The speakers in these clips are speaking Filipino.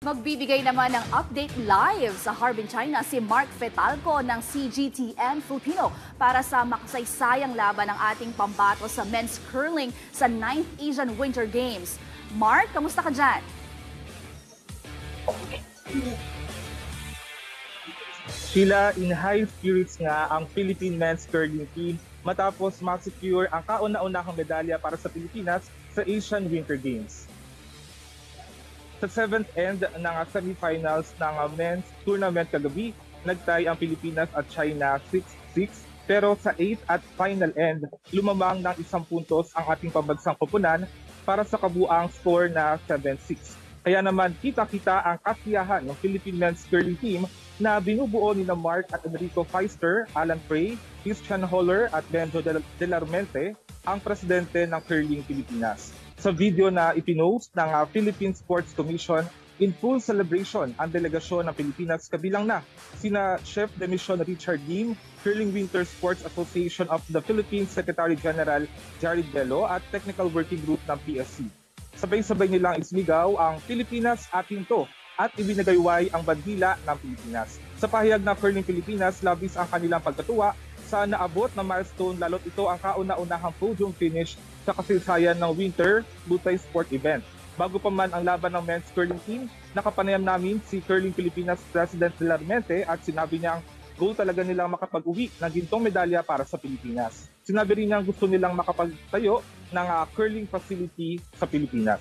Magbibigay naman ng update live sa Harbin, China si Mark Fetalco ng CGTN Filipino para sa makasaysayang laban ng ating pambato sa men's curling sa 9th Asian Winter Games. Mark, kamusta ka dyan? Sheila, in high spirits nga ang Philippine men's curling team matapos ma-secure ang kauna-unahang medalya para sa Pilipinas sa Asian Winter Games. Sa 7th end ng semifinals ng men's tournament kagabi, nagtay ang Pilipinas at China 6-6. Pero sa 8th at final end, lumamang ng 1 puntos ang ating pambansang koponan para sa kabuang score na 7-6. Kaya naman kita-kita ang kasiyahan ng Philippine men's curling team na binubuo ni Mark at Enrico Feister, Alan Prey, Christian Holler at Benjo de la Rumente, ang presidente ng Curling Pilipinas. Sa video na ipinost ng Philippine Sports Commission, in full celebration ang delegasyon ng Pilipinas kabilang na sina Chef de Mission Richard Lim, Curling Winter Sports Association of the Philippines Secretary General Jared Bello at Technical Working Group ng PSC. Sabay-sabay nilang isligaw ang Pilipinas atin to at ibinagayway ang bandila ng Pilipinas. Sa pahayag ng Curling Pilipinas, labis ang kanilang pagkatuwa sa naabot na milestone lalo't ito ang kauna-unahang podium finish sa kasaysayan ng Winter Multi-Sport event. Bago pa man ang laban ng men's curling team, nakapanayam namin si Curling Pilipinas President de la Rumente at sinabi niyang goal talaga nilang makapag-uwi ng gintong medalya para sa Pilipinas. Sinabi rin niyang gusto nilang makapagtayo ng curling facility sa Pilipinas.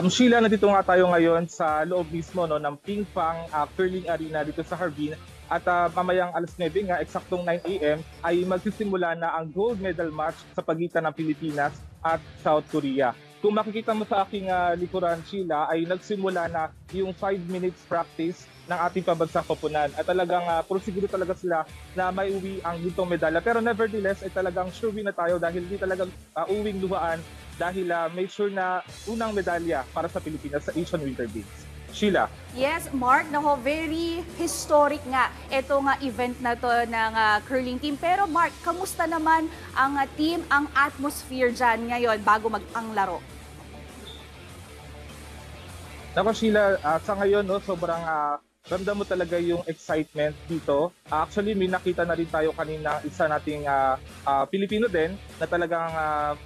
Sheila, nandito nga tayo ngayon sa loob mismo ng Pingpang Curling Arena dito sa Harbin. At mamayang alas 9 nga, eksaktong 9 a.m. ay magsisimula na ang gold medal match sa pagitan ng Pilipinas at South Korea. Kung makikita mo sa aking likuran, Sheila, ay nagsimula na yung 5 minutes practice ng ating pambansang koponan. At talagang prosiguro talaga sila na may uwi ang gintong medalya. Pero nevertheless, ay talagang sure win na tayo dahil hindi talagang uwing luhaan dahil make sure na unang medalya para sa Pilipinas sa Asian Winter Games. Sheila. Yes, Mark, nako, very historic nga ito nga event na to ng curling team. Pero Mark, kamusta naman ang team, ang atmosphere dyan ngayon bago ang laro? Nako Sheila, sa ngayon sobrang ramdam mo talaga yung excitement dito. Actually, may nakita na rin tayo kanina isa nating Pilipino din na talagang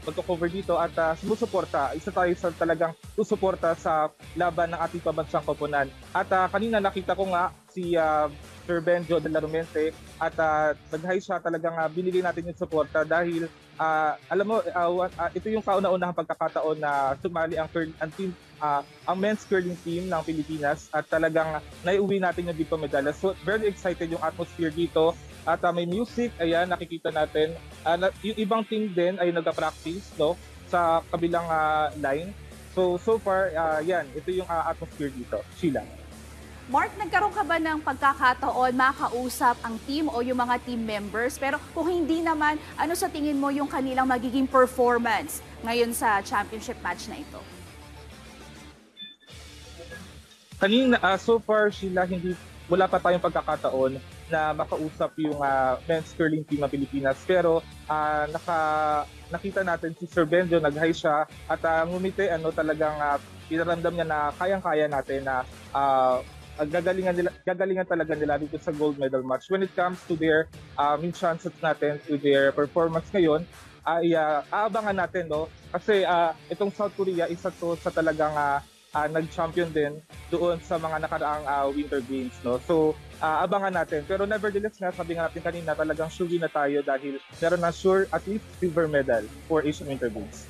magko-cover dito at sumusuporta. Isa tayo sa talagang susuporta sa laban ng ating pambansang koponan. At kanina nakita ko nga si Sir Benjo de la Rumente at nag-hi siya, talagang binigay natin yung suporta dahil alam mo, ito yung kauna-unahang pagkakataon na sumali ang men's curling team ng Pilipinas at talagang naiuwi natin yung dito medalya. So very excited yung atmosphere dito at may music, ayan, nakikita natin. Yung ibang team din ay nag-practice sa kabilang line. So far, yan, ito yung atmosphere dito. Sheila. Mark, nagkaroon ka ba ng pagkakataon makausap ang team o yung mga team members? Pero kung hindi naman, ano sa tingin mo yung kanilang magiging performance ngayon sa championship match na ito? Kanina, so far, Sheila, wala pa tayong pagkakataon na makausap yung men's curling team ng Pilipinas. Pero nakita natin si Sir Benjo, nag-hi siya at ngumiti, talagang pinaramdam niya na kayang-kaya natin na gagalingan talaga nila dito sa gold medal match. When it comes to their chances natin, to their performance ngayon, ay aabangan natin, kasi itong South Korea, isa to sa talagang nag-champion din doon sa mga nakaraang Winter Games. So, abangan natin. Pero nevertheless nga, sabi nga natin kanina, talagang sure na tayo dahil meron na sure at least silver medal for Asian Winter Games.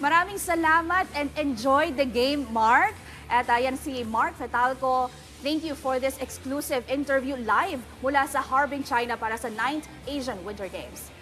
Maraming salamat and enjoy the game, Mark. At ayan si Mark Fetalco. Thank you for this exclusive interview live mula sa Harbin, China para sa 9th Asian Winter Games.